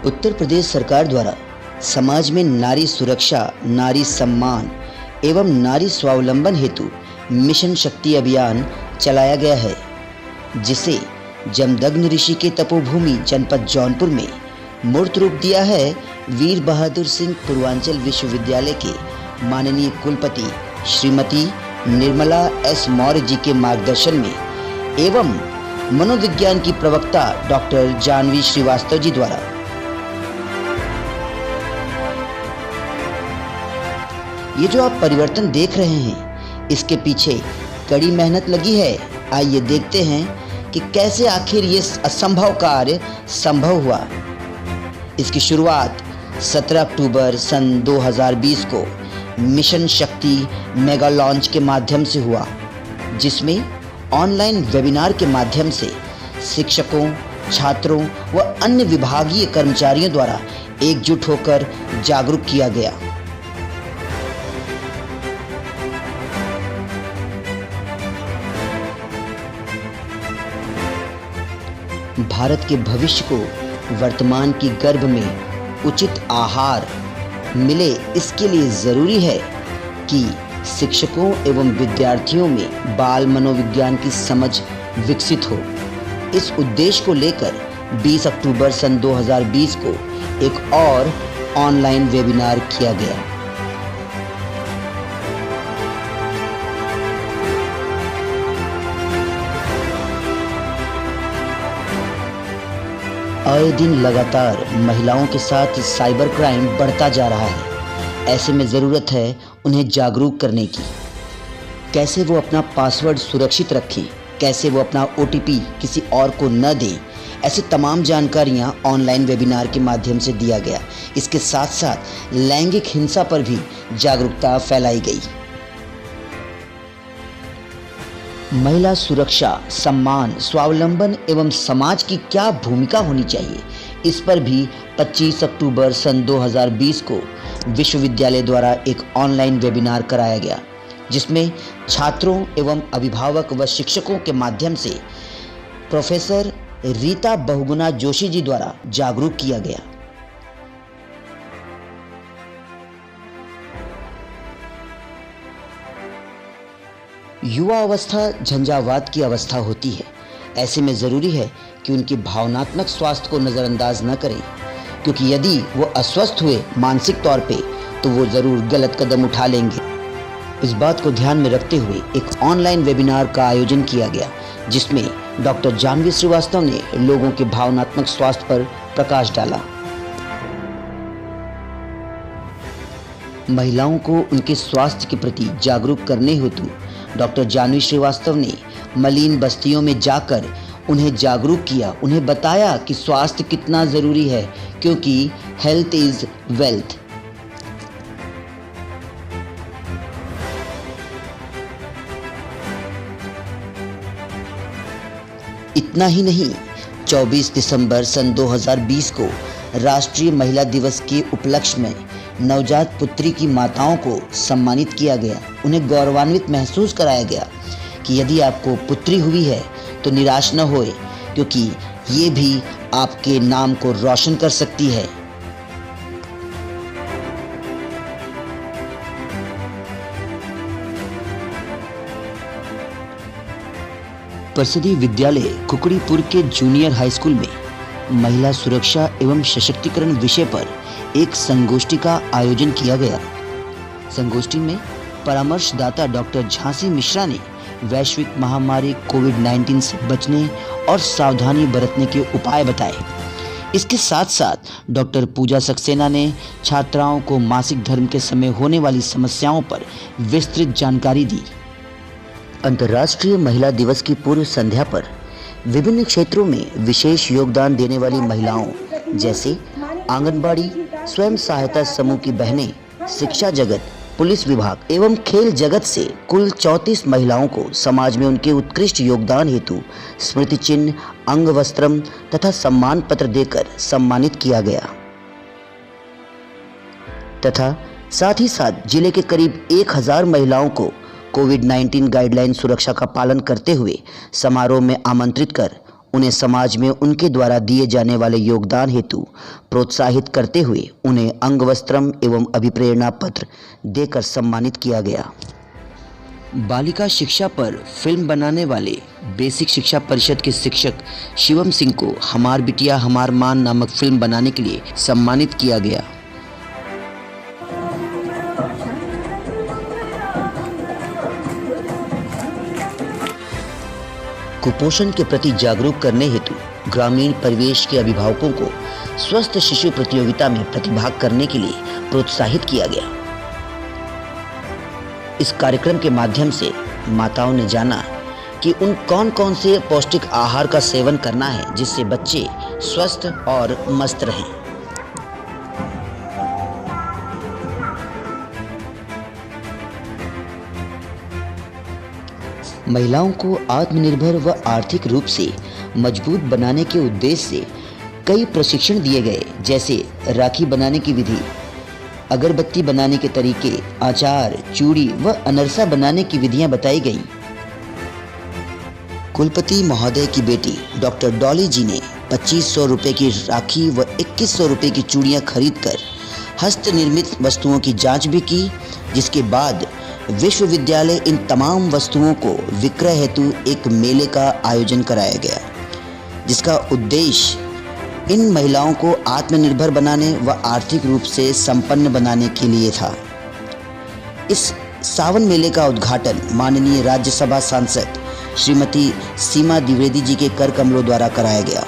उत्तर प्रदेश सरकार द्वारा समाज में नारी सुरक्षा, नारी सम्मान एवं नारी स्वावलंबन हेतु मिशन शक्ति अभियान चलाया गया है, जिसे जमदग्नि ऋषि के तपोभूमि जनपद जौनपुर में मूर्त रूप दिया है वीर बहादुर सिंह पूर्वांचल विश्वविद्यालय के माननीय कुलपति श्रीमती निर्मला एस मौर्य जी के मार्गदर्शन में एवं मनोविज्ञान की प्रवक्ता डॉक्टर जानवी श्रीवास्तव जी द्वारा। ये जो आप परिवर्तन देख रहे हैं, इसके पीछे कड़ी मेहनत लगी है। आइए देखते हैं कि कैसे आखिर ये असंभव कार्य संभव हुआ। इसकी शुरुआत 17 अक्टूबर सन 2020 को मिशन शक्ति मेगा लॉन्च के माध्यम से हुआ, जिसमें ऑनलाइन वेबिनार के माध्यम से शिक्षकों, छात्रों व अन्य विभागीय कर्मचारियों द्वारा एकजुट होकर जागरूक किया गया। भारत के भविष्य को वर्तमान की गर्भ में उचित आहार मिले, इसके लिए ज़रूरी है कि शिक्षकों एवं विद्यार्थियों में बाल मनोविज्ञान की समझ विकसित हो। इस उद्देश्य को लेकर 20 अक्टूबर सन 2020 को एक और ऑनलाइन वेबिनार किया गया। आए दिन लगातार महिलाओं के साथ साइबर क्राइम बढ़ता जा रहा है। ऐसे में ज़रूरत है उन्हें जागरूक करने की। कैसे वो अपना पासवर्ड सुरक्षित रखें, कैसे वो अपना OTP किसी और को न दें, ऐसी तमाम जानकारियां ऑनलाइन वेबिनार के माध्यम से दिया गया। इसके साथ साथ लैंगिक हिंसा पर भी जागरूकता फैलाई गई। महिला सुरक्षा, सम्मान, स्वावलंबन एवं समाज की क्या भूमिका होनी चाहिए, इस पर भी 25 अक्टूबर सन 2020 को विश्वविद्यालय द्वारा एक ऑनलाइन वेबिनार कराया गया, जिसमें छात्रों एवं अभिभावक व शिक्षकों के माध्यम से प्रोफेसर रीता बहुगुणा जोशी जी द्वारा जागरूक किया गया। युवा अवस्था झंझावात की अवस्था होती है। ऐसे में ज़रूरी है कि उनकी भावनात्मक स्वास्थ्य को नज़रअंदाज न करें, क्योंकि यदि वो अस्वस्थ हुए मानसिक तौर पे तो वो ज़रूर गलत कदम उठा लेंगे। इस बात को ध्यान में रखते हुए एक ऑनलाइन वेबिनार का आयोजन किया गया, जिसमें डॉक्टर जानवी श्रीवास्तव ने लोगों के भावनात्मक स्वास्थ्य पर प्रकाश डाला। महिलाओं को उनके स्वास्थ्य के प्रति जागरूक करने हेतु डॉक्टर जानवी श्रीवास्तव ने मलिन बस्तियों में जाकर उन्हें जागरूक किया, उन्हें बताया कि स्वास्थ्य कितना ज़रूरी है, क्योंकि हेल्थ इज़ वेल्थ। इतना ही नहीं, 24 दिसंबर सन 2020 को राष्ट्रीय महिला दिवस के उपलक्ष्य में नवजात पुत्री की माताओं को सम्मानित किया गया। उन्हें गौरवान्वित महसूस कराया गया कि यदि आपको पुत्री हुई है तो निराश न होए, क्योंकि ये भी आपके नाम को रोशन कर सकती है। परिषदीय विद्यालय कुकड़ीपुर के जूनियर हाई स्कूल में महिला सुरक्षा एवं सशक्तिकरण विषय पर एक संगोष्ठी का आयोजन किया गया। संगोष्ठी में परामर्शदाता डॉक्टर झांसी मिश्रा ने वैश्विक महामारी कोविड-19 से बचने और सावधानी बरतने के उपाय बताए। इसके साथ साथ डॉक्टर पूजा सक्सेना ने छात्राओं को मासिक धर्म के समय होने वाली समस्याओं पर विस्तृत जानकारी दी। अंतर्राष्ट्रीय महिला दिवस की पूर्व संध्या पर विभिन्न क्षेत्रों में विशेष योगदान देने वाली महिलाओं जैसे आंगनबाड़ी, स्वयं सहायता समूह की बहनें, शिक्षा जगत, पुलिस विभाग एवं खेल जगत से कुल 34 महिलाओं को समाज में उनके उत्कृष्ट योगदान हेतु स्मृति चिन्ह, अंग वस्त्रम तथा सम्मान पत्र देकर सम्मानित किया गया तथा साथ ही साथ जिले के करीब 1000 महिलाओं को कोविड-19 गाइडलाइन सुरक्षा का पालन करते हुए समारोह में आमंत्रित कर उन्हें समाज में उनके द्वारा दिए जाने वाले योगदान हेतु प्रोत्साहित करते हुए उन्हें अंगवस्त्रम एवं अभिप्रेरणा पत्र देकर सम्मानित किया गया। बालिका शिक्षा पर फिल्म बनाने वाले बेसिक शिक्षा परिषद के शिक्षक शिवम सिंह को हमार बिटिया हमार मान नामक फिल्म बनाने के लिए सम्मानित किया गया। कुपोषण के प्रति जागरूक करने हेतु ग्रामीण परिवेश के अभिभावकों को स्वस्थ शिशु प्रतियोगिता में प्रतिभाग करने के लिए प्रोत्साहित किया गया। इस कार्यक्रम के माध्यम से माताओं ने जाना कि उन कौन कौन से पौष्टिक आहार का सेवन करना है जिससे बच्चे स्वस्थ और मस्त रहें। महिलाओं को आत्मनिर्भर व आर्थिक रूप से मजबूत बनाने के उद्देश्य से कई प्रशिक्षण दिए गए, जैसे राखी बनाने की विधि, अगरबत्ती बनाने के तरीके, अचार, चूड़ी व अनरसा बनाने की विधियां बताई गईं। कुलपति महोदय की बेटी डॉक्टर डॉली जी ने 2500 रुपये की राखी व 2100 रुपये की चूड़ियां खरीदकर हस्त निर्मित वस्तुओं की जांच भी की, जिसके बाद विश्वविद्यालय इन तमाम वस्तुओं को विक्रय हेतु एक मेले का आयोजन कराया गया, जिसका उद्देश्य इन महिलाओं को आत्मनिर्भर बनाने व आर्थिक रूप से संपन्न बनाने के लिए था। इस सावन मेले का उद्घाटन माननीय राज्यसभा सांसद श्रीमती सीमा द्विवेदी जी के कर कमलों द्वारा कराया गया।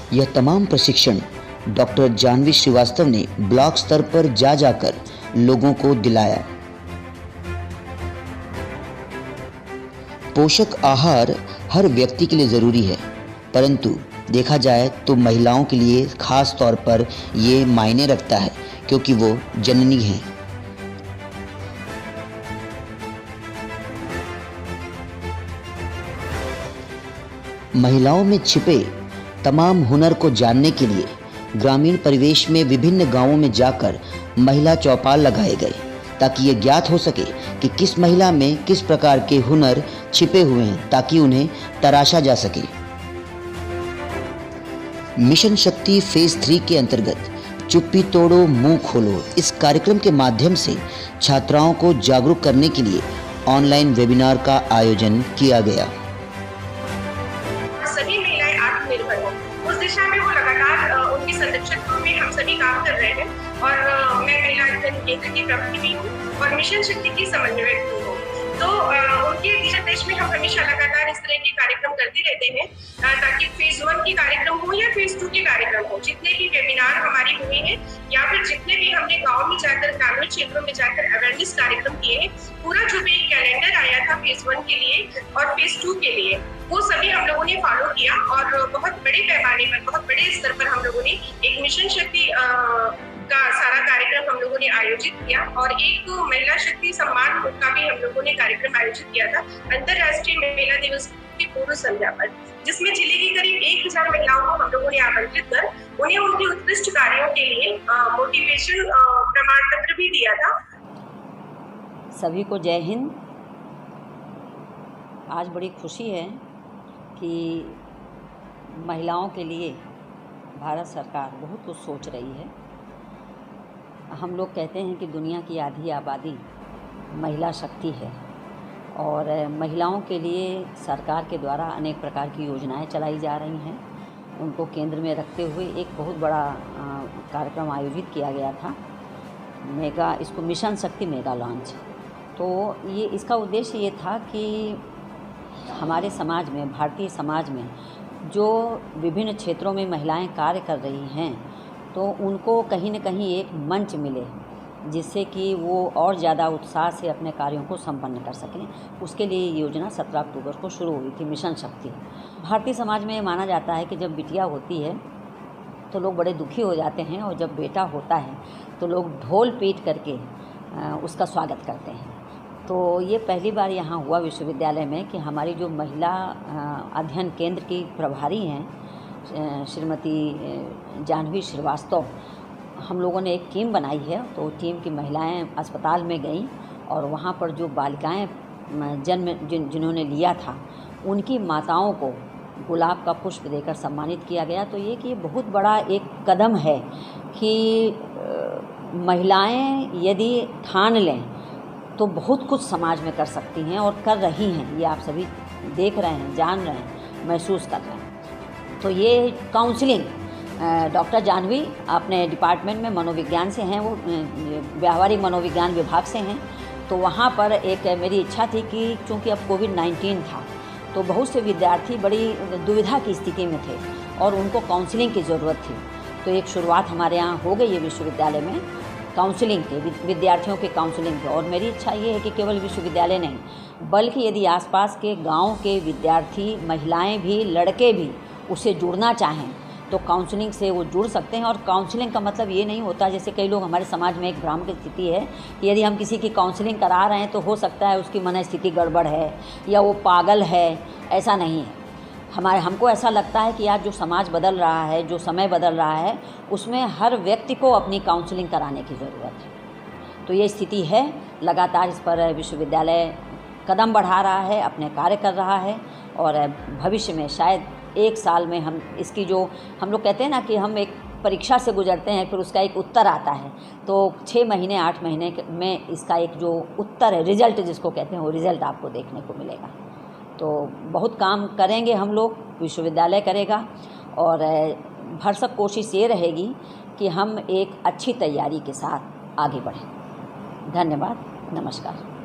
यह तमाम प्रशिक्षण डॉक्टर जानवी श्रीवास्तव ने ब्लॉक स्तर पर जाकर लोगों को दिलाया। पोषक आहार हर व्यक्ति के लिए ज़रूरी है, परंतु देखा जाए तो महिलाओं के लिए खास तौर पर ये मायने रखता है क्योंकि वो जननी हैं। महिलाओं में छिपे तमाम हुनर को जानने के लिए ग्रामीण परिवेश में विभिन्न गांवों में जाकर महिला चौपाल लगाए गए, ताकि ये ज्ञात हो सके कि किस महिला में किस प्रकार के हुनर छिपे हुए हैं, ताकि उन्हें तराशा जा सके। मिशन शक्ति फेज 3 के अंतर्गत चुप्पी तोड़ो मुंह खोलो इस कार्यक्रम के माध्यम से छात्राओं को जागरूक करने के लिए ऑनलाइन वेबिनार का आयोजन किया गया। सभी महिलाएं आत्मनिर्भर हो, उस दिशा में वो लगातार उनके संरक्षण में हम सभी काम कर रहे हैं। और मैं महिला अधिकार केंद्र की प्रवक्ता भी हूँ और मिशन शक्ति की समन्वयक भी हूँ। तो उनके दिशा निर्देश में हम हमेशा लगातार इस तरह के कार्यक्रम करते रहते हैं, ताकि फेज 1 के कार्यक्रम हो या फेज 2 के कार्यक्रम हो, जितने भी वेबिनार हमारे हुए हैं या फिर जितने भी हमने गांव में जाकर ग्रामीण क्षेत्रों में जाकर अवेयरनेस कार्यक्रम किए हैं, पूरा जो भी कैलेंडर आया था फेज 1 के लिए और फेज 2 के लिए, वो सभी हम लोगों ने फॉलो किया और बहुत बड़े पैमाने पर, बहुत बड़े स्तर पर हम लोगों ने एक मिशन शक्ति का सारा कार्यक्रम हम लोगों ने आयोजित किया। और एक महिला शक्ति सम्मान का भी हम लोगों ने कार्यक्रम आयोजित किया था अंतरराष्ट्रीय महिला दिवस की पूर्व संध्या पर, जिसमें जिले की करीब 1000 महिलाओं को हम लोगों ने आमंत्रित कर उन्हें उनके उत्कृष्ट कार्यों के लिए मोटिवेशन प्रमाण पत्र भी दिया था। सभी को जय हिंद। आज बड़ी खुशी है कि महिलाओं के लिए भारत सरकार बहुत कुछ सोच रही है। हम लोग कहते हैं कि दुनिया की आधी आबादी महिला शक्ति है और महिलाओं के लिए सरकार के द्वारा अनेक प्रकार की योजनाएं चलाई जा रही हैं। उनको केंद्र में रखते हुए एक बहुत बड़ा कार्यक्रम आयोजित किया गया था, इसको मिशन शक्ति मेगा लॉन्च। तो ये इसका उद्देश्य ये था कि हमारे समाज में, भारतीय समाज में जो विभिन्न क्षेत्रों में महिलाएं कार्य कर रही हैं, तो उनको कहीं न कहीं एक मंच मिले जिससे कि वो और ज़्यादा उत्साह से अपने कार्यों को संपन्न कर सकें। उसके लिए ये योजना 17 अक्टूबर को शुरू हुई थी, मिशन शक्ति। भारतीय समाज में माना जाता है कि जब बिटिया होती है तो लोग बड़े दुखी हो जाते हैं और जब बेटा होता है तो लोग ढोल पीट करके उसका स्वागत करते हैं। तो ये पहली बार यहाँ हुआ विश्वविद्यालय में कि हमारी जो महिला अध्ययन केंद्र की प्रभारी हैं श्रीमती जाह्नवी श्रीवास्तव, हम लोगों ने एक टीम बनाई है। तो टीम की महिलाएं अस्पताल में गईं और वहाँ पर जो बालिकाएं जिन्होंने लिया था उनकी माताओं को गुलाब का पुष्प देकर सम्मानित किया गया। तो ये कि बहुत बड़ा एक कदम है कि महिलाएं यदि ठान लें तो बहुत कुछ समाज में कर सकती हैं और कर रही हैं। ये आप सभी देख रहे हैं, जान रहे हैं, महसूस कर रहे हैं। तो ये काउंसलिंग डॉक्टर जाह्नवी अपने डिपार्टमेंट में मनोविज्ञान से हैं, वो व्यावहारिक मनोविज्ञान विभाग से हैं। तो वहाँ पर एक मेरी इच्छा थी कि चूँकि अब कोविड-19 था तो बहुत से विद्यार्थी बड़ी दुविधा की स्थिति में थे और उनको काउंसलिंग की ज़रूरत थी। तो एक शुरुआत हमारे यहाँ हो गई है विश्वविद्यालय में काउंसलिंग के, विद्यार्थियों के काउंसलिंग के। और मेरी इच्छा ये है कि केवल विश्वविद्यालय नहीं बल्कि यदि आसपास के गांव के विद्यार्थी, महिलाएं भी, लड़के भी उससे जुड़ना चाहें तो काउंसलिंग से वो जुड़ सकते हैं। और काउंसलिंग का मतलब ये नहीं होता, जैसे कई लोग हमारे समाज में एक भ्रम की स्थिति है कि यदि हम किसी की काउंसलिंग करा रहे हैं तो हो सकता है उसकी मनस्थिति गड़बड़ है या वो पागल है। ऐसा नहीं है। हमको ऐसा लगता है कि आज जो समाज बदल रहा है, जो समय बदल रहा है, उसमें हर व्यक्ति को अपनी काउंसलिंग कराने की ज़रूरत है। तो ये स्थिति है। लगातार इस पर विश्वविद्यालय कदम बढ़ा रहा है, अपने कार्य कर रहा है और भविष्य में शायद 1 साल में हम इसकी, जो हम लोग कहते हैं ना कि हम एक परीक्षा से गुजरते हैं फिर उसका एक उत्तर आता है, तो 6 महीने 8 महीने में इसका एक जो उत्तर है, रिज़ल्ट जिसको कहते हैं, वो रिज़ल्ट आपको देखने को मिलेगा। तो बहुत काम करेंगे हम लोग, विश्वविद्यालय करेगा और भरसक कोशिश ये रहेगी कि हम एक अच्छी तैयारी के साथ आगे बढ़ें। धन्यवाद, नमस्कार।